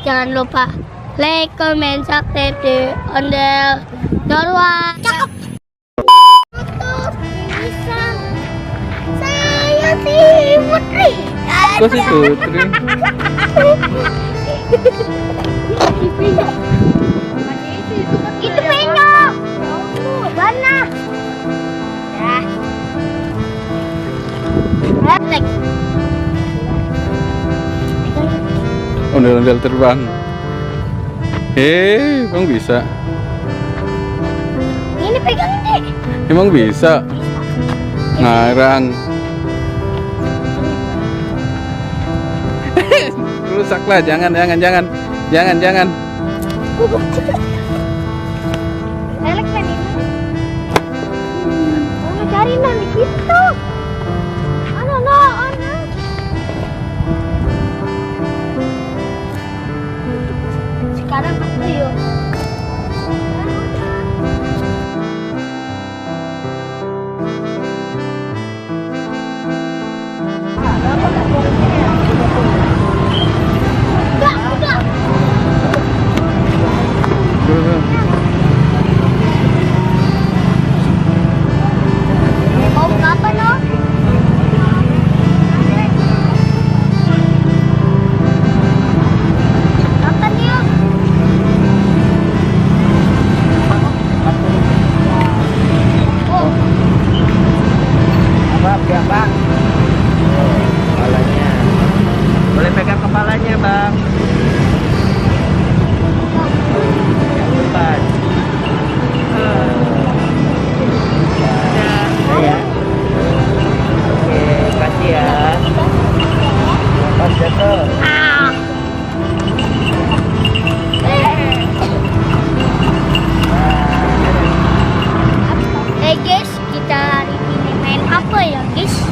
jangan lupa like, comment, subscribe di Ondel Norwa. Cakep. Bisa. Saya si Putri. Kok si Putri? Itu penyok. Mana? Ya. Like. Ondel-ondel terbang. Bang bisa. Ini pegang deh. Emang bisa? Ngarang. Rusaklah, jangan. Lelek kan ini. Mana cari di situ? Ano. Sekarang apa yuk? Udah. Mau kapan lo? Kapan yuk? Oh, Ya bang, kepalanya. Boleh pegang kepalanya bang. Yang depan. Ya. Oke, kasih ya. Pas jatuh. ah. Guys, kita hari ini main apa ya guys?